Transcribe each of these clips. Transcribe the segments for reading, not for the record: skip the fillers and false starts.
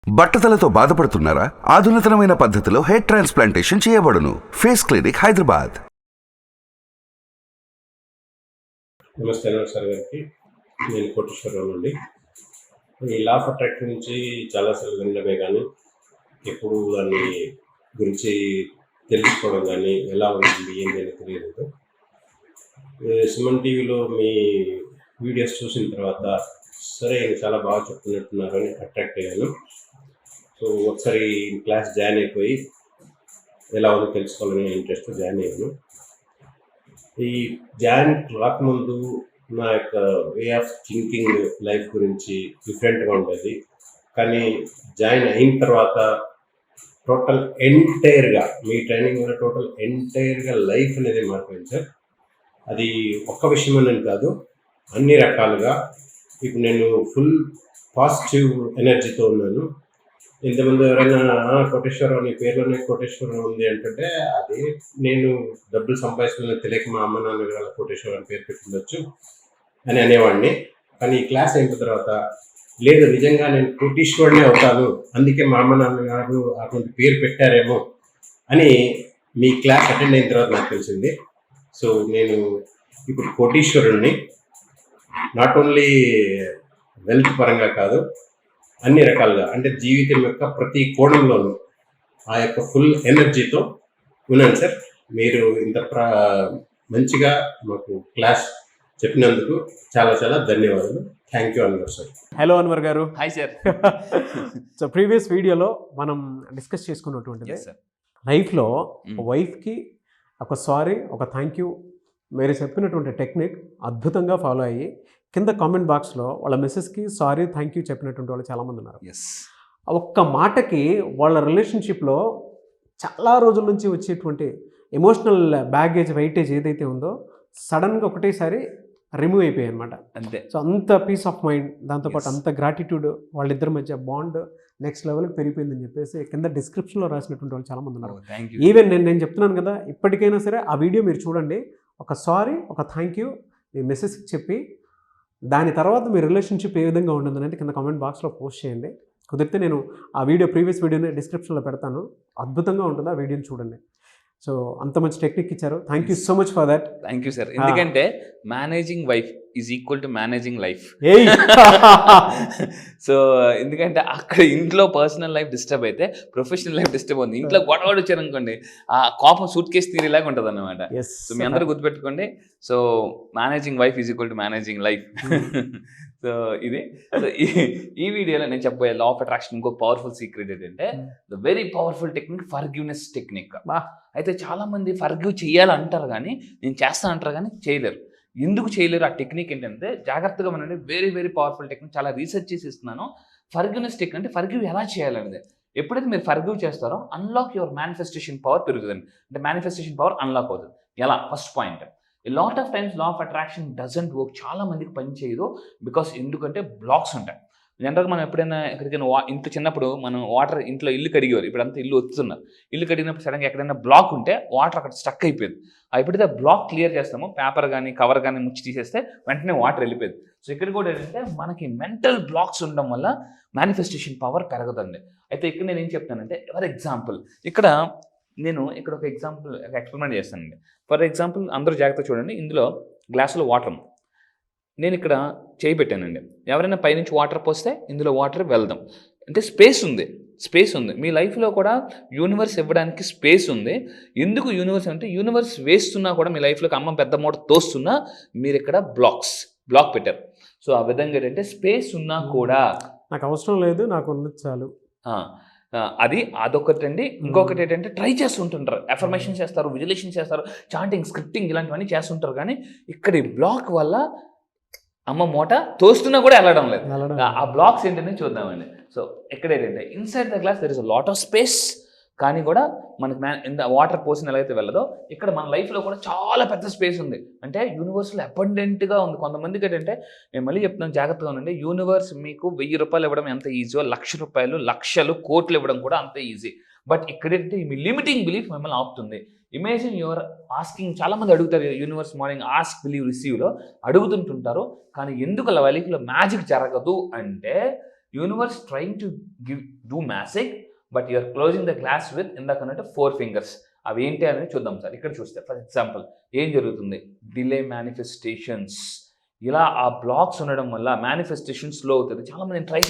బట్టతలతో బాధపడుతున్నారా? ఆధునితనమైన పద్ధతిలో hair transplantation చేయబడును. Face clinic, Hyderabad. నమస్తే సార్ గారికి. నేను కోటేశ్వరరావు నుండి. ఈ లా ఆఫ్ అట్రాక్షన్ నుంచి చాలాసార్లు వినడమే కానీ ఎప్పుడు దాన్ని గురించి తెలుసుకోవడం కానీ ఎలా ఉంటుంది ఏంటి అని తెలియదు. సుమన్ టీవీలో మీ వీడియోస్ చూసిన తర్వాత సరే ఈయన చాలా బాగా చెప్తున్నట్టున్నారు అని అట్రాక్ట్ అయ్యాను. సో ఒకసారి క్లాస్ జాయిన్ అయిపోయి ఎలా ఉందో తెలుసుకోవాలని ఇంట్రెస్ట్ జాయిన్ అయ్యాను. ఈ జాయిన్ రాకముందు నా యొక్క వే ఆఫ్ థింకింగ్ లైఫ్ గురించి డిఫరెంట్గా ఉండేది. కానీ జాయిన్ అయిన తర్వాత టోటల్ ఎంటైర్గా మీ ట్రైనింగ్ వల్ల టోటల్ ఎంటైర్గా లైఫ్ అనేది మారిపోయింది సార్. అది ఒక్క విషయం అనేది కాదు, అన్ని రకాలుగా. ఇప్పుడు నేను ఫుల్ పాజిటివ్ ఎనర్జీతో ఉన్నాను. ఇంతమంది ఎవరైనా కోటేశ్వరరావు నీ పేరులోనే కోటేశ్వరరావు ఉంది అంటే అది నేను డబ్బులు సంపాదించుకునే తెలియక మా అమ్మ నాన్నగారు కోటేశ్వరరావు అని పేరు పెట్టిండొచ్చు అని అనేవాడిని. కానీ ఈ క్లాస్ అయిన తర్వాత లేదు, నిజంగా నేను కోటీశ్వరుడే అవుతాను, అందుకే మా అమ్మ నాన్నగారు అటువంటి పేరు పెట్టారేమో అని మీ క్లాస్ అటెండ్ అయిన తర్వాత నాకు తెలిసింది. సో నేను ఇప్పుడు కోటీశ్వరుణ్ణి. నాట్ ఓన్లీ వెల్త్ పరంగా కాదు, అన్ని రకాలుగా, అంటే జీవితం యొక్క ప్రతి కోణంలోనూ ఆ యొక్క ఫుల్ ఎనర్జీతో ఉన్నాను సార్. మీరు ఇంత మంచిగా మాకు క్లాస్ చెప్పినందుకు చాలా చాలా ధన్యవాదాలు. Thank you Anwar sir. Hello Anwar garu. Hi sir. So previous వీడియోలో మనం డిస్కస్ చేసుకున్నటువంటిది లైఫ్లో వైఫ్కి ఒక సారీ, ఒక థ్యాంక్ యూ మీరు చెప్పినటువంటి టెక్నిక్ అద్భుతంగా ఫాలో అయ్యి కింద కామెంట్ బాక్స్లో వాళ్ళ మెసేజ్కి సారీ థ్యాంక్ యూ చెప్పినటువంటి వాళ్ళు చాలామంది ఉన్నారు. ఒక్క మాటకి వాళ్ళ రిలేషన్షిప్లో చాలా రోజుల నుంచి వచ్చేటువంటి ఎమోషనల్ బ్యాగేజ్, వెయిటేజ్ ఏదైతే ఉందో సడన్గా ఒకటేసారి రిమూవ్ అయిపోయాయి అనమాట. అంతే. సో అంత పీస్ ఆఫ్ మైండ్, దాంతోపాటు అంత గ్రాటిట్యూడ్, వాళ్ళిద్దరి మధ్య బాండ్ నెక్స్ట్ లెవెల్కి పెరిగిపోయిందని చెప్పేసి కింద డిస్క్రిప్షన్లో రాసినటువంటి వాళ్ళు చాలామంది ఉన్నారు. ఈవెన్ నేను చెప్తున్నాను కదా, ఇప్పటికైనా సరే ఆ వీడియో మీరు చూడండి. ఒక సారీ, ఒక థ్యాంక్ యూ మీ మెసేజ్కి చెప్పి దాని తర్వాత మీ రిలేషన్షిప్ ఏ విధంగా ఉండదు అనేది కింద కామెంట్ బాక్స్లో పోస్ట్ చేయండి. కుదిరితే నేను ఆ వీడియో ప్రీవియస్ వీడియోని డిస్క్రిప్షన్లో పెడతాను. అద్భుతంగా ఉంటుంది, ఆ వీడియోని చూడండి. సో అంత మంచి టెక్నిక్ ఇచ్చారు. Thank you so much for that. Thank you sir. ఎందుకంటే managing wife is equal to managing life. So ఎందుకంటే అక్కడ ఇంట్లో పర్సనల్ లైఫ్ డిస్టర్బ్ అయితే ప్రొఫెషనల్ లైఫ్ డిస్టర్బ్ అవుతుంది. ఇంట్లో గొడవలు వచ్చారనుకోండి, ఆ కోపం సూట్ కేసు తీరేలాగా ఉంటుంది అన్నమాట. సో మీ అందరూ గుర్తుపెట్టుకోండి. So managing wife is equal to managing life. So ఇది. సో ఈ వీడియోలో నేను చెప్పబోయే లా ఆఫ్ అట్రాక్షన్ ఇంకో పవర్ఫుల్ సీక్రెట్ ఏంటంటే the very powerful technique forgiveness technique. అయితే చాలా మంది ఫర్గివ్ చేయాలంటారు కానీ నేను చేస్తాను అంటారు కానీ చేయలేరు. ఎందుకు చేయలేరు? ఆ టెక్నిక్ ఏంటంటే జాగ్రత్తగా వినండి. Very very powerful technique. చాలా రీసెర్చ్ చేసి ఇస్తున్నాను. ఫర్గివ్నెస్ టెక్నిక్ అంటే ఫర్గివ్ ఎలా చేయాలనేది. ఎప్పుడైతే మీరు ఫర్గివ్ చేస్తారో అన్లాక్ యువర్ మేనిఫెస్టేషన్ పవర్ పెరుగుతుంది. అంటే మేనిఫెస్టేషన్ పవర్ అన్లాక్ అవుతుంది. ఎలా? First point, lot of times law of attraction doesn't work. చాలా మందికి పని చేయదు. బికాస్ ఎందుకంటే బ్లాక్స్ ఉంటాయి. జనరల్గా మనం ఎప్పుడైనా ఎక్కడికైనా ఇంట్లో చిన్నప్పుడు మనం వాటర్ ఇంట్లో ఇల్లు కడిగేవారు. ఇప్పుడు అంతా ఇల్లు వస్తున్నారు. ఇల్లు కడిగినప్పుడు సడన్గా ఎక్కడైనా బ్లాక్ ఉంటే వాటర్ అక్కడ స్టక్ అయిపోయింది. ఎప్పుడైతే బ్లాక్ క్లియర్ చేస్తామో పేపర్ కానీ కవర్ కానీ ముచ్చి తీసేస్తే వెంటనే వాటర్ వెళ్ళిపోయింది. సో ఇక్కడ కూడా ఏంటంటే మనకి మెంటల్ బ్లాక్స్ ఉండడం వల్ల మేనిఫెస్టేషన్ పవర్ పెరగదండి. అయితే ఇక్కడ నేను ఏం చెప్తానంటే ఫర్ ఎగ్జాంపుల్ నేను ఇక్కడ ఒక ఎగ్జాంపుల్ ఎక్స్పెరిమెంట్ చేస్తానండి. ఫర్ ఎగ్జాంపుల్ అందరూ జాగ్రత్తగా చూడండి. ఇందులో గ్లాసులో వాటర్ నేను ఇక్కడ చేయి పెట్టానండి. ఎవరైనా పైనుంచి వాటర్ పోస్తే ఇందులో వాటర్ వెళ్దాం. అంటే స్పేస్ ఉంది. మీ లైఫ్లో కూడా యూనివర్స్ ఇవ్వడానికి స్పేస్ ఉంది. ఎందుకు యూనివర్స్ అంటే యూనివర్స్ వేస్తున్నా కూడా మీ లైఫ్లోకి అమ్మ పెద్ద మూట తోస్తున్నా మీరు ఇక్కడ బ్లాక్ పెట్టారు. సో ఆ విధంగా ఏంటంటే స్పేస్ ఉన్నా కూడా నాకు అవసరం లేదు, నాకు ఉన్నది చాలు. అదొకటి అండి. ఇంకొకటి ఏంటంటే ట్రై చేస్తుంటారు, ఎఫర్మేషన్ చేస్తారు, విజులేషన్ చేస్తారు, చాంటింగ్, స్క్రిప్టింగ్ ఇలాంటివన్నీ చేస్తుంటారు. కానీ ఇక్కడ ఈ బ్లాక్ వల్ల అమ్మ మూట తోస్తున్నా కూడా వెళ్ళడం లేదు. ఆ బ్లాక్స్ ఏంటనే చూద్దామండి. సో ఎక్కడ ఏంటంటే inside the glass there is a lot of space, కానీ కూడా మనకి వాటర్ పోసిన ఎలా అయితే వెళ్ళదో ఇక్కడ మన లైఫ్లో కూడా చాలా పెద్ద స్పేస్ ఉంది. అంటే యూనివర్స్లో అబండెంట్గా ఉంది. కొంతమందికి ఏంటంటే నేను మళ్ళీ చెప్తున్నాను, జాగ్రత్తగా ఉండండి. యూనివర్స్ మీకు 1000 రూపాయలు ఇవ్వడం ఎంత ఈజీయో 1,00,000 రూపాయలు, లక్షలు, కోట్లు ఇవ్వడం కూడా అంతే ఈజీ. బట్ ఇక్కడైతే మీ లిమిటింగ్ బిలీఫ్ మిమ్మల్ని ఆపుతుంది. Imagine your asking. చాలామంది అడుగుతారు యూనివర్స్ మార్నింగ్ ఆస్క్ బిలీవ్ రిసీవ్లో అడుగుతుంటుంటారు. కానీ ఎందుకు లైఫ్లో మ్యాజిక్ జరగదు అంటే universe trying to do magic, but you're closing the glass with ఇందాకన్నట్టు 4 fingers. అవి ఏంటి అనేది చూద్దాం సార్. ఇక్కడ చూస్తే ఫర్ ఎగ్జాంపుల్ ఏం జరుగుతుంది, డిలే మేనిఫెస్టేషన్స్. ఇలా ఆ బ్లాక్స్ ఉండడం వల్ల మేనిఫెస్టేషన్ స్లో అవుతుంది. చాలామంది నేను ట్రై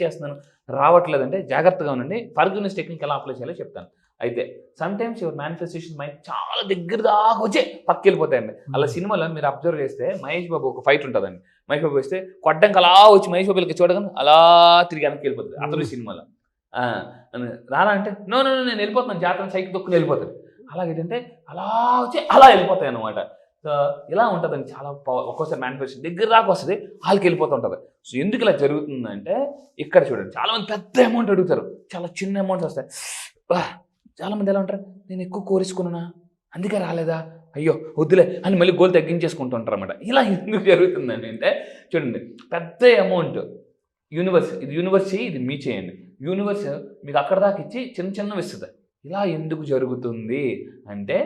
చేస్తున్నాను రావట్లేదంటే జాగ్రత్తగా ఉండండి. ఫర్గివ్నెస్ టెక్నిక్ ఎలా అప్లై చేయాలో చెప్తాను. అయితే some times your manifestation mind చాలా దగ్గర దాకా వచ్చి పక్కకి వెళ్ళిపోతాయండి. అలా సినిమాలో మీరు అబ్జర్వ్ చేస్తే మహేష్ బాబు ఒక ఫైట్ ఉంటుందండి. మహేష్ బాబు వస్తే కొట్టంకి అలా వచ్చి మహేష్ బాబుకి చూడగానే అలా తిరిగి వెనక్కి వెళ్ళిపోతుంది అతను సినిమాలో. రానా అంటే నో నేను వెళ్ళిపోతున్నాను జాతర సైకిల్ తొక్కుని వెళ్ళిపోతాడు. అలాగేంటంటే అలా వచ్చి అలా వెళ్ళిపోతాయి అన్నమాట. సో ఇలా ఉంటుందండి. చాలా ఒక్కోసారి మేనిఫెస్టేషన్ దగ్గర దాకా వస్తుంది, వాళ్ళకి వెళ్ళిపోతూ ఉంటుంది. సో ఎందుకు ఇలా జరుగుతుందంటే ఇక్కడ చూడండి, చాలామంది పెద్ద అమౌంట్ అడుగుతారు, చాలా చిన్న అమౌంట్స్ వస్తాయి. చాలామంది ఎలా ఉంటారు, నేను ఎక్కువ కోరేసుకున్నా అందుకే రాలేదా, అయ్యో వద్దులే అని మళ్ళీ గోల్ తగ్గించేసుకుంటూ ఉంటారు అన్నమాట. ఇలా ఎందుకు జరుగుతుందండి అంటే చూడండి, పెద్ద అమౌంట్ యూనివర్స్ ఇది మీ చేయండి, యూనివర్స్ మీకు అక్కడ దాకా ఇచ్చి చిన్నవి ఇస్తుంది. ఇలా ఎందుకు జరుగుతుంది అంటే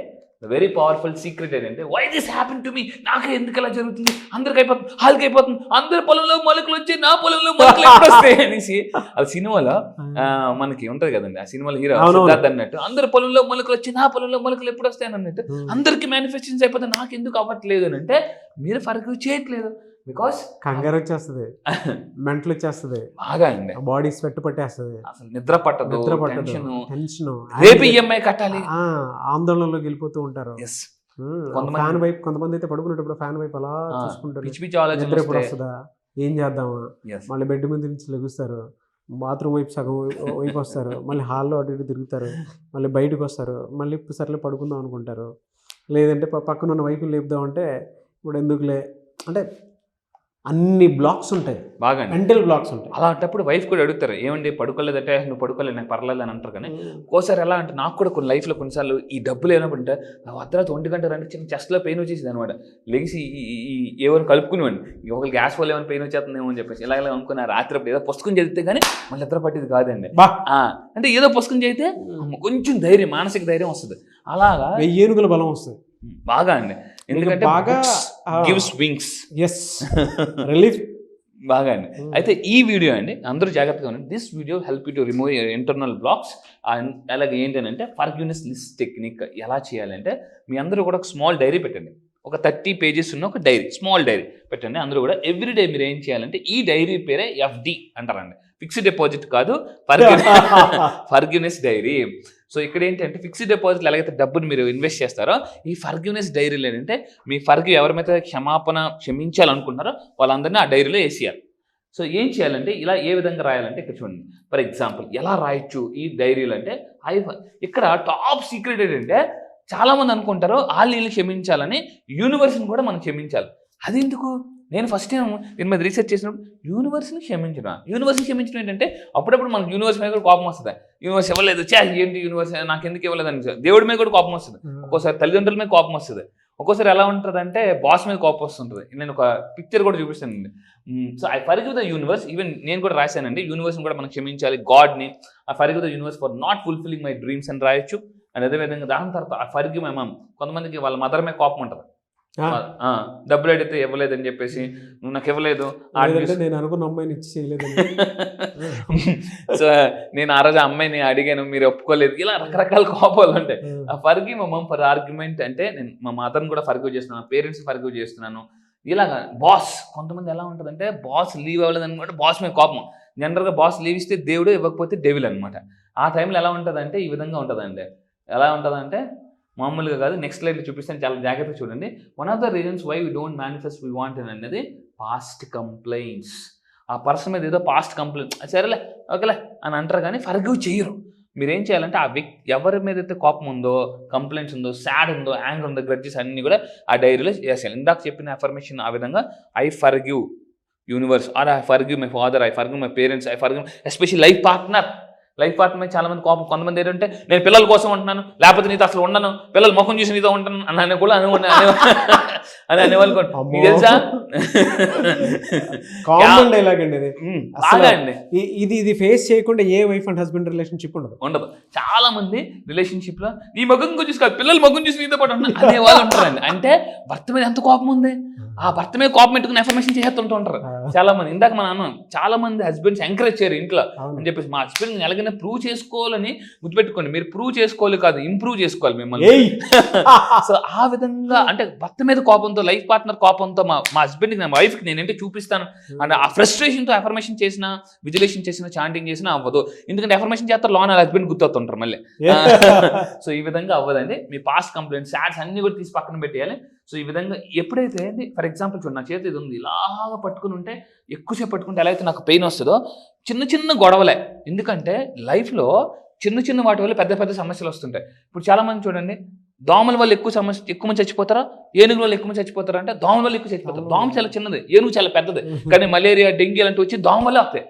వెరీ పవర్ఫుల్ సీక్రెట్ ఏంటంటే why this happen to me, నాకు ఎందుకు ఇలా జరుగుతుంది, అందరికి అయిపోతుంది, వాళ్ళకి అయిపోతుంది, అందరి పొలంలో మొలకలు వచ్చి నా పొలంలో మొలకలు ఎప్పుడు వస్తాయి అనేసి. అది సినిమాలో మనకి ఉంటది కదండి, ఆ సినిమాలో హీరో సిద్ధార్థ్ అన్నట్టు అందరి పొలంలో మొలకలు వచ్చి నా పొలంలో మొలకలు ఎప్పుడు వస్తాయని అన్నట్టు అందరికి మేనిఫెస్టేషన్స్ అయిపోతే నాకు ఎందుకు అవ్వట్లేదు అని అంటే మీరు ఫర్గివ్ చేయట్లేదు. బికాస్ కంగారు వచ్చేస్తుంది, మెంటల్ వచ్చేస్తుంది, బాగా అండి బాడీ స్వెట్ పట్టేస్తుంది, అసలు నిద్ర పట్టదు, టెన్షన్, రేపు ఈఎంఐ కట్టాలి, ఆందోళనలోకి వెళ్ళిపోతూ ఉంటారు. ఫ్యాన్ వైపు కొంతమంది అయితే పడుకునేటప్పుడు ఫ్యాన్ వైపు అలా చూసుకుంటారు, నిద్ర ఎప్పుడు వస్తుందా, ఏం చేద్దామా, మళ్ళీ బెడ్ మీద నుంచి లెగుస్తారు, బాత్రూమ్ వైపు సగం వైపు వస్తారు, మళ్ళీ హాల్లో అటు ఇటు తిరుగుతారు, మళ్ళీ బయటకు వస్తారు, మళ్ళీ సర్లే పడుకుందాం అనుకుంటారు. లేదంటే పక్కన ఉన్న వైపు లేపుదామంటే ఇప్పుడు ఎందుకులే అంటే అన్ని బ్లాక్స్ ఉంటాయి, బాగా మెంటల్ బ్లాక్స్ ఉంటాయి. అలాంటప్పుడు వైఫ్ కూడా అడుగుతారు, ఏమండి పడుకోలేదంటే నువ్వు పడుకోలేదు నాకు పర్లేదు అని అంటారు. కానీ ఒక్కోసారి ఎలా అంటే నాకు కూడా కొన్ని లైఫ్లో కొన్నిసార్లు ఈ డబ్బులు ఏమైనా ఉంటే అర్ధరాత్రి 1 గంట రండి చిన్న చెస్ట్లో పెయిన్ వచ్చేసింది అనమాట. లెగిసి ఏమైనా కలుపుకునేవాడిని, ఒకరికి గ్యాస్ వల్ల ఏమైనా పెయిన్ వచ్చేస్తుందేమో అని చెప్పేసి ఇలా అనుకున్నా. రాత్రి అప్పుడు ఏదో పుస్తకం చదివితే కానీ మళ్ళీ నిద్ర పట్టేది కాదండి. అంటే ఏదో పుస్తకం చదివితే కొంచెం ధైర్యం, మానసిక ధైర్యం వస్తుంది. అలాగా 1000 ఏనుగుల బలం వస్తుంది బాగా అండి. ఎందుకంటే బాగా గివ్స్ వింగ్స్, ఎస్ రిలీఫ్ బాగా అండి. అయితే ఈ వీడియో అండి అందరూ జాగ్రత్తగా ఉండండి. This video help you to remove your internal blocks. అలాగే ఏంటంటే ఫర్గివ్నెస్ లిస్ట్ టెక్నిక్ ఎలా చేయాలంటే మీ అందరూ కూడా ఒక స్మాల్ డైరీ పెట్టండి, ఒక 30 pages ఉన్న ఒక డైరీ, స్మాల్ డైరీ పెట్టండి. అందరూ కూడా ఎవ్రీడే మీరు ఏం చేయాలంటే ఈ డైరీ పేరే FD అంటారండి, ఫిక్స్డ్ డిపాజిట్ కాదు, ఫర్గివ్నెస్ డైరీ. సో ఇక్కడ ఏంటంటే ఫిక్స్డ్ డిపాజిట్లు ఎలాగైతే డబ్బుని మీరు ఇన్వెస్ట్ చేస్తారో ఈ ఫర్గివ్నెస్ డైరీలు ఏంటంటే మీ ఫర్గివ్ ఎవరిమైతే క్షమించాలనుకుంటున్నారో వాళ్ళందరినీ ఆ డైరీలో వేసేయాలి. సో ఏం చేయాలంటే ఇలా ఏ విధంగా రాయాలంటే ఇక్కడ చూడండి. ఫర్ ఎగ్జాంపుల్ ఎలా రాయొచ్చు ఈ డైరీలు అంటే ఇక్కడ టాప్ సీక్రెట్ ఏంటంటే చాలామంది అనుకుంటారు వీళ్ళు క్షమించాలని, యూనివర్స్ని కూడా మనం క్షమించాలి. అది ఎందుకు, నేను ఫస్ట్ టైం దీని మీద రీసెర్చ్ చేసినప్పుడు యూనివర్స్ని క్షమించడం ఏంటంటే అప్పుడప్పుడు మనకు యూనివర్స్ మీద కూడా కోపం వస్తుంది. యూనివర్స్ ఇవ్వలేదు, ఏంటి యూనివర్స్ నాకు ఎందుకు ఇవ్వలేదు అని దేవుడి మీద కూడా కోపం వస్తుంది, ఒక్కోసారి తల్లిదండ్రుల మీద కోపం వస్తుంది, ఒక్కోసారి ఎలా ఉంటుంది అంటే బాస్ మీద కోపం వస్తుంటుంది. నేను ఒక పిక్చర్ కూడా చూపిస్తానండి. So I forgive the universe, even నేను కూడా రాశానండి, యూనివర్స్ని కూడా మనం క్షమించాలి, గాడ్ని. I forgive the universe for not fulfilling my dreams అని రాయొచ్చు. అండ్ అదేవిధంగా దాని తర్వాత ఐ ఫర్గివ్ మై మమ్. కొంతమందికి వాళ్ళ మదర్ మీద కోపం ఉంటుంది, డబ్బులు అడిగితే ఇవ్వలేదని చెప్పేసి, నువ్వు నాకు ఇవ్వలేదు, నేను అనుకున్న అమ్మాయిని ఇచ్చి చేయలేదు, సో నేను ఆ రోజు అమ్మాయిని అడిగాను మీరు ఒప్పుకోలేదు, ఇలా రకరకాల కోపాలు ఉంటాయి. ఆ forgive my mum for argument అంటే నేను మా మదర్ని కూడా ఫర్గివ్ చేస్తున్నాను, పేరెంట్స్ ఫర్గివ్ చేస్తున్నాను. ఇలాగా బాస్, కొంతమంది ఎలా ఉంటుందంటే బాస్ లీవ్ అవ్వలేదు అనుకుంటే బాస్ మీద కోపం. జనరల్గా బాస్ లీవ్ ఇస్తే దేవుడు, ఇవ్వకపోతే డెవిల్ అనమాట. ఆ టైంలో ఎలా ఉంటుందంటే ఈ విధంగా ఉంటుందండి. ఎలా ఉంటుందంటే మామూలుగా కాదు, నెక్స్ట్ స్లైడ్లో చూపిస్తాను, చాలా జాగ్రత్తగా చూడండి. One of the reasons why we don't manifest we want అనేది పాస్ట్ కంప్లైంట్స్. ఆ పర్సన్ మీద ఏదో పాస్ట్ కంప్లైంట్ సరేలే ఓకేలే అని అంటారు కానీ ఫర్గివ్ చేయరు. మీరేం చేయాలంటే ఆ వ్యక్తి ఎవరి మీద అయితే కోపం ఉందో, కంప్లైంట్స్ ఉందో, సాడ్ ఉందో, యాంగర్ ఉందో, గ్రడ్జెస్ అన్నీ కూడా ఆ డైరీలో చేసేయాలి. ఇందాక చెప్పిన అఫర్మేషన్ ఆ విధంగా I forgive universe, or I forgive my father, I forgive my parents, I forgive especially life partner మీద చాలా మంది కోపం. కొంతమంది ఏంటంటే నేను పిల్లల కోసం ఉంటున్నాను, లేకపోతే నీతో అసలు ఉండను, పిల్లలు ముఖం చూసి నీతో ఉంటాను అని కూడా అని అనేవాళ్ళు తెలుసా. కామన్ డైలాగ్ అండి ఇది. బాగా అండి, ఇది ఫేస్ చేయకుండా ఏ వైఫ్ అండ్ హస్బెండ్ రిలేషన్షిప్ ఉండదు. చాలా మంది రిలేషన్షిప్ లో నీ ముఖం చూసి కాదు, పిల్లలు ముఖం చూసి నీతో పాటు అనే వాళ్ళు ఉంటారండి. అంటే భర్త మీద ఎంత కోపం ఉంది, ఆ భర్త మీద కోపం పెట్టుకుని ఎఫర్మేషన్ చేస్తుంటూ ఉంటారు చాలా మంది. ఇందాక మనం అన్నాం చాలా మంది హస్బెండ్స్ ఎంకరేజ్ చేయరు ఇంట్లో అని చెప్పేసి. మా హస్బెండ్ ఎలాగైనా ప్రూవ్ చేసుకోవాలని గుర్తుపెట్టుకోండి, మీరు ప్రూవ్ చేసుకోవాలి కాదు, ఇంప్రూవ్ చేసుకోవాలి మిమ్మల్ని. సో ఆ విధంగా అంటే భర్త మీద కోపంతో, లైఫ్ పార్ట్నర్ కోపంతో మా హస్బెండ్కి, నా వైఫ్కి నేనంటే చూపిస్తాను అంటే ఆ ఫ్రస్ట్రేషన్తో ఎఫర్మేషన్ చేసినా, విజులేషన్ చేసినా, చాంటింగ్ చేసినా అవ్వదు. ఎందుకంటే ఎఫర్మేషన్ చేస్తారు, లోన హస్బెండ్ గుర్తొస్తుంటారు మళ్ళీ. సో ఈ విధంగా అవ్వదండి. మీ పాస్ట్ కంప్లైంట్స్, సాడ్స్ అన్ని కూడా తీసి పక్కన పెట్టేయాలి. సో ఈ విధంగా ఎప్పుడైతే ఫర్ ఎగ్జాంపుల్ చూడండి, నా చేతి ఇది ఉంది, ఇలాగా పట్టుకుని ఉంటే ఎక్కువసేపు పట్టుకుంటే ఎలా అయితే నాకు పెయిన్ వస్తుందో, చిన్న చిన్న గొడవలే. ఎందుకంటే లైఫ్లో చిన్న చిన్న వాటి వల్ల పెద్ద పెద్ద సమస్యలు వస్తుంటాయి. ఇప్పుడు చాలా మంది చూడండి, దోమల వల్ల ఎక్కువ మంది చచ్చిపోతారా, ఏనుగుల వల్ల ఎక్కువ మంది చచ్చిపోతారా అంటే దోమల వల్ల ఎక్కువ చచ్చిపోతారు. దోమ చాలా చిన్నది, ఏనుగు చాలా పెద్దది, కానీ మలేరియా, డెంగ్యూ అలాంటివి వచ్చి దోమ వల్ల వస్తాయి.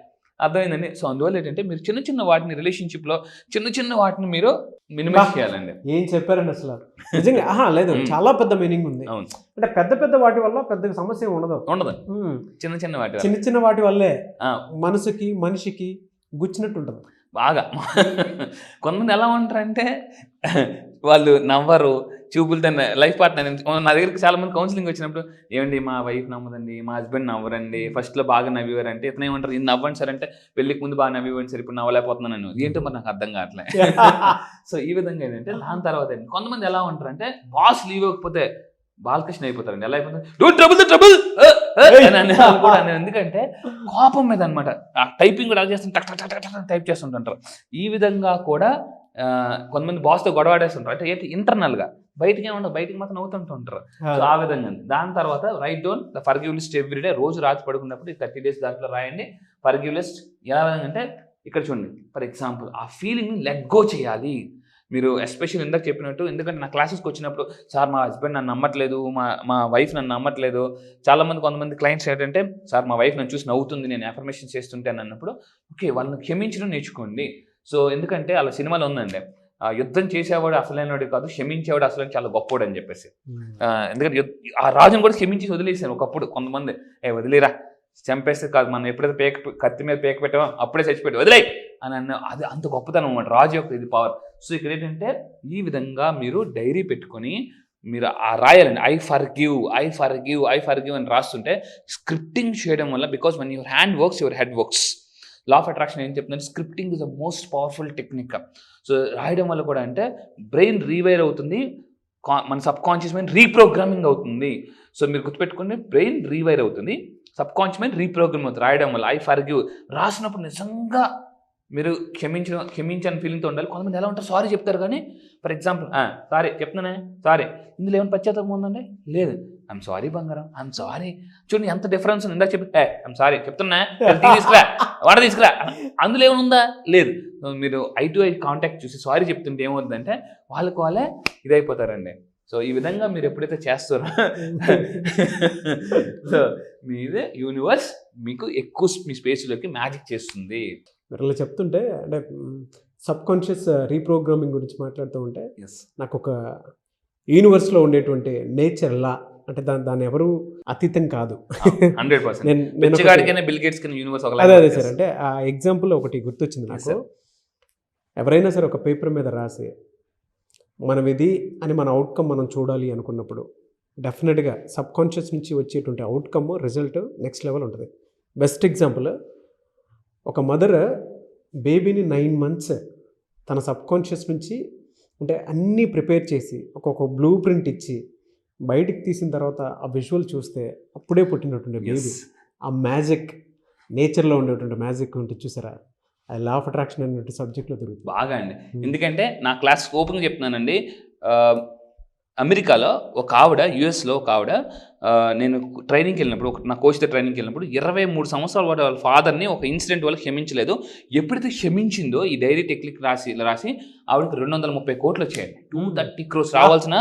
అర్థమైందండి. సో అందువల్ల ఏంటంటే మీరు చిన్న చిన్న వాటిని, రిలేషన్షిప్లో చిన్న చిన్న వాటిని మీరు మినిమైజ్ చేయాలండి. ఏం చెప్పారండి అసలు, నిజంగా లేదు, చాలా పెద్ద మీనింగ్ ఉంది. అవును, అంటే పెద్ద పెద్ద వాటి వల్ల పెద్ద సమస్య ఉండదు. చిన్న చిన్న వాటి, చిన్న చిన్న వాటి వల్లే మనసుకి, మనిషికి గుచ్చినట్టు ఉంటుంది బాగా. కొంతమంది ఎలా ఉంటారంటే వాళ్ళు నవ్వరు, చూపులతో లైఫ్ పార్ట్నర్. నా దగ్గరికి చాలా మంది కౌన్సిలింగ్ వచ్చినప్పుడు, ఏమండి మా వైఫ్ నవ్వదండి, మా హస్బెండ్ నవ్వరండి, ఫస్ట్లో బాగా నవ్వేవారంటే, ఇతను ఏమంటారు, ఇది నవ్వండి సార్ అంటే, పెళ్ళికి ముందు బాగా నవ్వేవాడి సార్, ఇప్పుడు నవ్వలేకపోతున్నాను. ఏంటో మరి నాకు అర్థం కావట్లే. సో ఈ విధంగా ఏంటంటే దాని తర్వాత కొంతమంది ఎలా ఉంటారంటే, బాస్ లీవ్ ఇవ్వకపోతే బాలకృష్ణ అయిపోతారండి. ఎలా అయిపోతుంది, డోంట్ ట్రబుల్ ద ట్రబుల్ కూడా. ఎందుకంటే కోపం మీద అనమాట. టైపింగ్ కూడా చేస్తుంటారు, టైప్ చేస్తుంటారు. ఈ విధంగా కూడా కొంతమంది బాస్తో గొడవాడేస్తుంటారు. అంటే ఏంటి, ఇంటర్నల్గా, బయటకి ఏమంటారు, బయటకి మాత్రం నవ్వుతుంటుంటారు. సో ఆ విధంగా. దాని తర్వాత right down the forgive list everyday. రోజు రాత్రి పడుకున్నప్పుడు 30 days దాంట్లో రాయండి ఫర్గివ్ లిస్ట్. ఎలా అంటే ఇక్కడ చూడండి, ఫర్ ఎగ్జాంపుల్ ఆ ఫీలింగ్ని లెట్ గో చేయాలి మీరు. ఎస్పెషల్లీ ఇందాక చెప్పినట్టు, ఎందుకంటే నా క్లాసెస్కి వచ్చినప్పుడు, సార్ మా హస్బెండ్ నన్ను నమ్మట్లేదు, మా వైఫ్ నన్ను నమ్మట్లేదు. కొంతమంది క్లయింట్స్ ఏంటంటే, సార్ మా వైఫ్ నన్ను చూసి నవ్వుతుంది నేను ఎఫర్మేషన్ చేస్తుంటే అన్నప్పుడు, ఓకే వాళ్ళని క్షమించడం నేర్చుకోండి. సో ఎందుకంటే అలా సినిమాలో ఉందండి, యుద్ధం చేసేవాడు అసలైనవాడు కాదు, క్షమించేవాడు అసలు చాలా గొప్పవాడు అని చెప్పేసి. ఎందుకంటే ఆ రాజును కూడా క్షమించి వదిలేసాను ఒకప్పుడు కొంతమంది. వదిలేరా, చంపేస్తే కాదు, మనం ఎప్పుడైతే కత్తి మీద పేక పెట్టామో అప్పుడే చచ్చిపెట్టి వదిలే అని అన్న, అది అంత గొప్పతనం అన్నమాట, రాజు యొక్క ఇది పవర్. సో ఇక్కడ ఏంటంటే ఈ విధంగా మీరు డైరీ పెట్టుకొని మీరు రాయాలండి. ఐ ఫర్గివ్ అని రాస్తుంటే స్క్రిప్టింగ్ చేయడం వల్ల, because one your hand works your head works. Law of attraction ఏం చెప్తుందంటే, scripting is the most powerful technique. So రాయడం వల్ల కూడా అంటే బ్రెయిన్ రీవైర్ అవుతుంది, మన సబ్ కాన్షియస్ మైండ్ రీప్రోగ్రామింగ్ అవుతుంది. సో మీరు గుర్తుపెట్టుకుని, బ్రెయిన్ రీవైర్ అవుతుంది, సబ్ కాన్షియస్ మైండ్ రీప్రోగ్రామ్ అవుతుంది రాయడం వల్ల. ఐ ఫర్గివ్ రాసినప్పుడు నిజంగా మీరు క్షమించని ఫీలింగ్తో ఉండాలి. కొంతమంది ఎలా ఉంటారు, సారీ చెప్తారు కానీ, ఫర్ ఎగ్జాంపుల్ సారీ చెప్తున్నానే, సారీ, ఇందులో ఏమైనా పశ్చాత్తాపం ఉందండి, లేదు, ఐఎమ్ సారీ బంగారం, ఐఎమ్ సారీ. చూడండి ఎంత డిఫరెన్స్ ఉంది. ఇందాక చెప్పి ఐఎమ్ సారీ చెప్తున్నా, తీసుకురా, వాడ తీసుకురా, అందులో ఏమైనా ఉందా, లేదు. మీరు ఐ టు ఐ కాంటాక్ట్ చూసి సారీ చెప్తుంటే ఏమవుతుందంటే వాళ్ళే ఇదైపోతారండి. సో ఈ విధంగా మీరు ఎప్పుడైతే చేస్తారో, సో మీదే యూనివర్స్ మీకు ఎక్కువ మీ స్పేస్లోకి మ్యాజిక్ చేస్తుంది. మీరు అలా చెప్తుంటే, అంటే సబ్ కాన్షియస్ రీప్రోగ్రామింగ్ గురించి మాట్లాడుతూ ఉంటే, నాకు ఒక యూనివర్స్లో ఉండేటువంటి నేచర్ లా, అంటే దాన్ని ఎవరు అతీతం కాదు. 100% బిల్ గేట్స్ యూనివర్స్. అదే సార్, అంటే ఆ ఎగ్జాంపుల్ ఒకటి గుర్తొచ్చింది నాకు. ఎవరైనా సరే ఒక పేపర్ మీద రాసి మనం ఇది అని మన అవుట్కమ్ మనం చూడాలి అనుకున్నప్పుడు, డెఫినెట్గా సబ్ కాన్షియస్ నుంచి వచ్చేటువంటి అవుట్కమ్, రిజల్ట్ నెక్స్ట్ లెవెల్ ఉంటుంది. బెస్ట్ ఎగ్జాంపుల్, ఒక మదర్ బేబీని 9 months తన సబ్ కాన్షియస్ నుంచి అంటే అన్నీ ప్రిపేర్ చేసి ఒక్కొక్క బ్లూ ప్రింట్ ఇచ్చి బయటికి తీసిన తర్వాత ఆ విజువల్ చూస్తే అప్పుడే పుట్టినటువంటి బేబీ, ఆ మ్యాజిక్, నేచర్లో ఉండేటువంటి మ్యాజిక్ ఉంటుంది చూసారా, అది లా ఆఫ్ అట్రాక్షన్ అనేటువంటి సబ్జెక్ట్లో దొరుకుతుంది బాగా అండి. ఎందుకంటే నా క్లాస్ ఓపెన్గా చెప్తున్నానండి, అమెరికాలో ఒక ఆవిడ, యూఎస్లో ఒక ఆవిడ, నేను ట్రైనింగ్కి వెళ్ళినప్పుడు, నా కోచ్తో ట్రైనింగ్కి వెళ్ళినప్పుడు 23 సంవత్సరాల వాటి వాళ్ళ ఫాదర్ని ఒక ఇన్సిడెంట్ వల్ల క్షమించలేదు. ఎప్పుడైతే క్షమించిందో ఈ డైరీ టెక్నిక్ రాసి ఆవిడకి 230 కోట్లు వచ్చాయి. 230 crores రావాల్సిన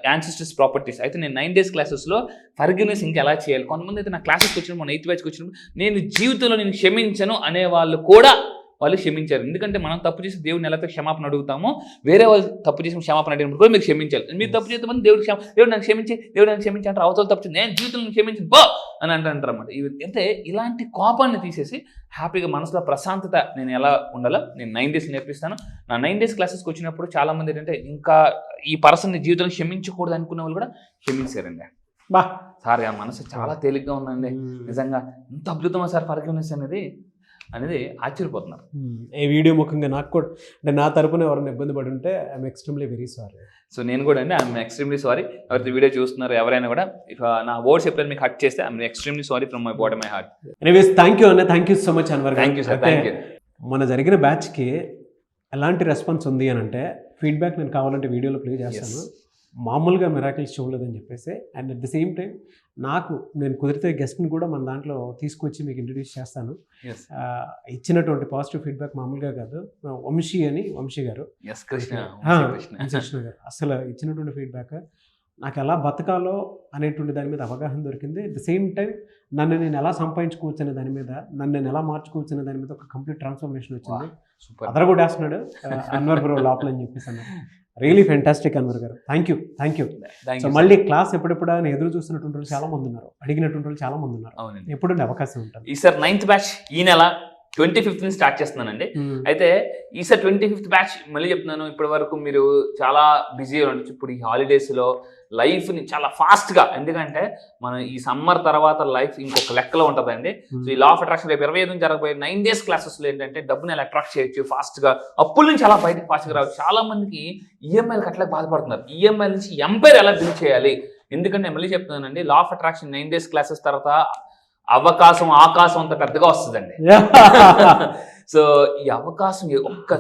యాన్సిస్టర్స్ ప్రాపర్టీస్. అయితే నేను 9 days క్లాసెస్లో ఫర్గివ్నెస్ ఇంకా ఎలా చేయాలి, కొంతమంది అయితే నా క్లాసెస్కి వచ్చినప్పుడు, మన 8th batchకి వచ్చినప్పుడు, నేను జీవితంలో నేను క్షమించను అనే వాళ్ళు కూడా వాళ్ళు క్షమించారు. ఎందుకంటే మనం తప్పు చేసి దేవుడిని ఎలా క్షమాపణ అడుగుతామో, వేరే వాళ్ళు తప్పు చేసి క్షమాపణ అడిగినప్పుడు కూడా మీరు క్షమించాలి. మీరు తప్పు చేస్తే మనం దేవుడు నన్ను క్షమించి అంటారు, అవతల తప్పు నేను జీవితంలో క్షమించింది బో అని అంటారు అన్నమాట. అంటే ఇలాంటి కోపాన్ని తీసేసి హ్యాపీగా మనసులో ప్రశాంతత, నేను ఎలా ఉండాలో నేను 9 days నేర్పిస్తాను. నా 9 days క్లాసెస్కి వచ్చినప్పుడు చాలామంది ఏంటంటే ఇంకా ఈ పర్సన్ని జీవితంలో క్షమించకూడదు అనుకునే వాళ్ళు కూడా క్షమించారండి. బా సార్ ఆ మనసు చాలా తేలిగ్గా ఉందండి నిజంగా, ఎంత అద్భుతమా సార్ ఫర్గివ్నెస్ అనేది ఆశ్చర్యపోతున్నారు. ఈ వీడియో ముఖ్యంగా నాకు కూడా అంటే నా తరపున ఎవరైనా ఇబ్బంది పడి ఉంటే I'm extremely very sorry. So నేను కూడా అండి ఐఎమ్ ఎక్స్ట్రీమ్లీ సారీ. ఎవరైతే వీడియో చూస్తున్నారు ఎవరైనా కూడా నా వర్డ్స్ ఎప్పుడైనా మీకు హర్ట్ చేస్తే I'm extremely sorry from my bottom my heart. Anyways thank you అన్న, thank you so much Anwar. Thank you sir, thank you. మన జరిగిన బ్యాచ్కి ఎలాంటి రెస్పాన్స్ ఉంది అని అంటే ఫీడ్బ్యాక్ నేను కావాలంటే వీడియోలో ప్లే చేస్తాను. మామూలుగా మిరాకిల్స్ చూడలేదని చెప్పేసి, and at the same time నేను కుదిరితే గెస్ట్ని కూడా మన దాంట్లో తీసుకొచ్చి మీకు ఇంట్రడ్యూస్ చేస్తాను. ఇచ్చినటువంటి పాజిటివ్ ఫీడ్బ్యాక్ మామూలుగా కాదు. వంశీ గారు కృష్ణ గారు అసలు ఇచ్చినటువంటి ఫీడ్బ్యాక్ నాకు ఎలా బతకాలో అనేటువంటి దాని మీద అవగాహన దొరికింది. అట్ ద సేమ్ టైం నన్ను నేను ఎలా సంపాదించుకోవచ్చు అనే దాని మీద, నన్ను నేను ఎలా మార్చుకోవచ్చు అనే దాని మీద ఒక కంప్లీట్ ట్రాన్స్ఫర్మేషన్ వచ్చింది. అదర కూడా వేస్తున్నాడు అన్వర్ బ్రో లోపల అని చెప్పేసి అన్నారు. Really fantastic Anwar garu, thank you. So మళ్ళీ క్లాస్ ఎప్పుడెప్పుడు అని ఎదురు చూస్తున్నటువంటి వాళ్ళు చాలా మంది ఉన్నారు, అడిగినటువంటి వాళ్ళు చాలా మంది ఉన్నారు. ఎప్పుడు అవకాశం ఉంటుంది. ఈసారి 9th బ్యాచ్ ఈ నెల 25th స్టార్ట్ చేస్తున్నానండి. అయితే ఈసారి 25th బ్యాచ్ మళ్ళీ చెప్తున్నాను, ఇప్పటి వరకు మీరు చాలా బిజీగా ఉండొచ్చు. ఇప్పుడు ఈ హాలిడేస్లో లైఫ్ని చాలా ఫాస్ట్గా, ఎందుకంటే మనం ఈ సమ్మర్ తర్వాత లైఫ్ ఇంకొక లెక్కలో ఉంటుందండి. సో ఈ లా ఆఫ్ అట్రాక్షన్ రేపు 25 జరగబోయే 9 days క్లాసెస్లో ఏంటంటే డబ్బుని ఎలా అట్రాక్ట్ చేయొచ్చు ఫాస్ట్గా, అప్పుల నుంచి చాలా బయటకు ఫాస్ట్గా రావచ్చు. చాలా మందికి ఈఎంఐలకు అట్లా బాధపడుతున్నారు. ఈఎంఐ నుంచి ఎంపైర్ ఎలా బిల్డ్ చేయాలి, ఎందుకంటే నేను మళ్ళీ చెప్తున్నానండి law of attraction 9 days classes తర్వాత అవకాశం ఆకాశం అంత పెద్దగా వస్తుందండి. సో ఈ అవకాశం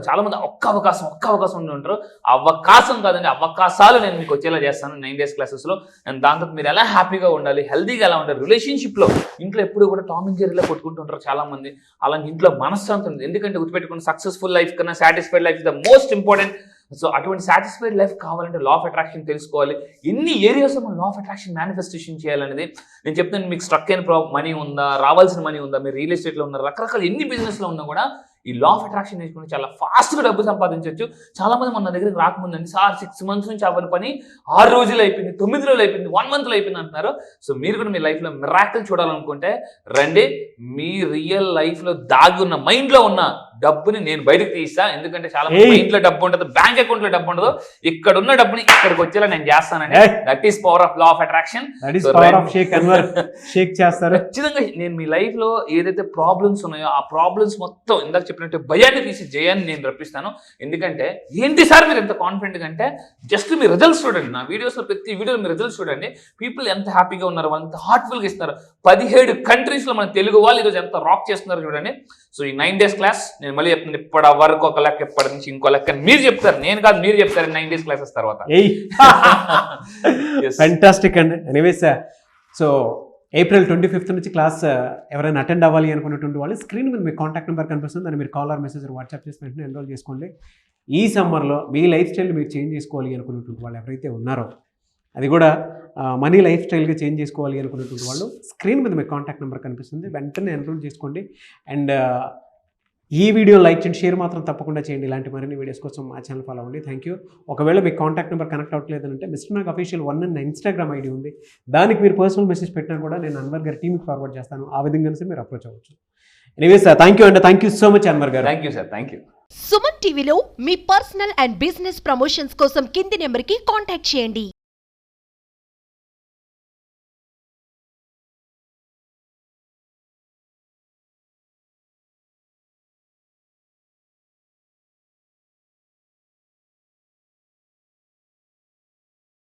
చాలా మంది ఒక్క అవకాశం ఉండి ఉంటారు. అవకాశం కాదండి, అవకాశాలు నేను మీకు వచ్చేలా చేస్తాను 9 days క్లాసెస్లో. అండ్ దాంతో మీరు ఎలా హ్యాపీగా ఉండాలి, హెల్తీగా ఎలా ఉండాలి, రిలేషన్షిప్లో ఇంట్లో ఎప్పుడు కూడా టామ్ అండ్ జెర్రీలో కొట్టుకుంటుంటారు చాలా మంది. అలాంటి ఇంట్లో మనశ్శాంతి ఉంది, ఎందుకంటే గుర్తుపెట్టుకున్న సక్సెస్ఫుల్ లైఫ్ కన్నా satisfied life is the most important. So అటువంటి సాటిస్ఫైడ్ లైఫ్ కావాలంటే లా ఆఫ్ అట్రాక్షన్ తెలుసుకోవాలి. ఎన్ని ఏరియాస్లో మనం లా ఆఫ్ అట్రాక్షన్ మేనిఫెస్టేషన్ చేయాలనేది నేను చెప్తాను. మీకు స్ట్రక్ అయిన మనీ ఉందా, రావాల్సిన మనీ ఉందా, మీరు రియల్ ఎస్టేట్లో ఉన్నారు, రకరకాల ఎన్ని బిజినెస్లో ఉన్నా కూడా ఈ లా ఆఫ్ అట్రాక్షన్ నేర్చుకుని చాలా ఫాస్ట్గా డబ్బు సంపాదించవచ్చు. చాలా మంది మన దగ్గరికి రాకముందండి, సార్ 6 months నుంచి అవ్వని పని 6 రోజులు అయిపోయింది, 9 రోజులు అయిపోయింది, 1 monthలో అయిపోయింది అంటున్నారు. సో మీరు కూడా మీ లైఫ్లో మిరాకిల్ చూడాలనుకుంటే రండి. మీ రియల్ లైఫ్లో దాగి ఉన్న మైండ్లో ఉన్న డబ్బుని నేను బయటకు తీస్తా. ఎందుకంటే చాలా మైండ్లో డబ్బు ఉంటుంది, బ్యాంక్ అకౌంట్లో డబ్బు ఉండదు. ఇక్కడ ఉన్న డబ్బుని ఇక్కడికి వచ్చేలా నేను చేస్తానండి. That is power of law of attraction. ఖచ్చితంగా నేను మీ లైఫ్లో ఏదైతే ప్రాబ్లమ్స్ ఉన్నాయో ఆ ప్రాబ్లమ్స్ మొత్తం ఇందాక చెప్పినట్టు భయాన్ని తీసి జయాన్ని నేను రప్పిస్తాను. ఎందుకంటే ఏంటి సార్ మీరు ఎంత కాన్ఫిడెంట్గా అంటే జస్ట్ మీ రిజల్ట్స్ చూడండి. నా వీడియోస్లో ప్రతి వీడియోలో మీ రిజల్ట్స్ చూడండి. పీపుల్ ఎంత హ్యాపీగా ఉన్నారు, వాళ్ళు ఎంత హార్ట్ఫుల్గా ఇస్తున్నారు. 17 countries మన తెలుగు వాళ్ళు ఈరోజు ఎంత రాక్ చేస్తున్నారు చూడండి. సో ఈ 9 days క్లాస్ నేను మళ్ళీ చెప్తాను. ఇప్పటి వరకు ఒక లెక్క, ఇప్పటి నుంచి ఇంకో లెక్క మీరు చెప్తారు, నేను కాదు మీరు చెప్తారు 9 days క్లాసెస్ తర్వాత. ఫెంటాస్టిక్ అండి. ఎనీవేస్ సో April 25th నుంచి క్లాస్ ఎవరైనా అటెండ్ అవ్వాలి అనుకున్నటువంటి వాళ్ళు స్క్రీన్ మీద మీ కాంటాక్ట్ నెంబర్ కనిపిస్తుంది, దాన్ని మీరు కాల్ ఆర్ మెసేజ్ వాట్సాప్ చేసి వెంటనే ఎన్రోల్ చేసుకోండి. ఈ సమ్మర్లో మీ లైఫ్ స్టైల్ మీరు చేంజ్ చేసుకోవాలి అనుకున్నటువంటి వాళ్ళు ఎవరైతే ఉన్నారో, అది కూడా మనీ లైఫ్ స్టైల్గా చేంజ్ చేసుకోవాలి అనుకున్నటువంటి వాళ్ళు స్క్రీన్ మీద మీ కాంటాక్ట్ నెంబర్ కనిపిస్తుంది, వెంటనే ఎన్రోల్ చేసుకోండి. అండ్ ఈ వీడియో లైక్ చేయండి, షేర్ మాత్రం తప్పకుండా చేయండి. ఇలాంటి మరిన్ని వీడియోస్ కోసం మా ఛానల్ ఫాలో అవ్వండి. Thank you. ఒకవేళ మీకు కాంటాక్ట్ నెంబర్ కనెక్ట్ అవ్వట్లేదంటే మిస్టర్ నాగ్ అఫీషియల్ 1 అన్న ఇన్స్టాగ్రామ్ ఐడి ఉంది, దానికి మీరు పర్సనల్ మెసేజ్ పెట్టినా కూడా నేను అన్వర్ గారి టీమ్కి ఫార్వర్డ్ చేస్తాను. ఆ విధంగా మీరు అప్రోచ్ అవ్వచ్చు. ఎనీవేస్ థ్యాంక్ యూ అండి, thank you so much Anwar garu. Thank you sir, thank you. Suman టీవీలో మీ పర్సనల్ అండ్ బిజినెస్ ప్రమోషన్స్ కోసం కింది నెంబర్కి కాంటాక్ట్ చేయండి.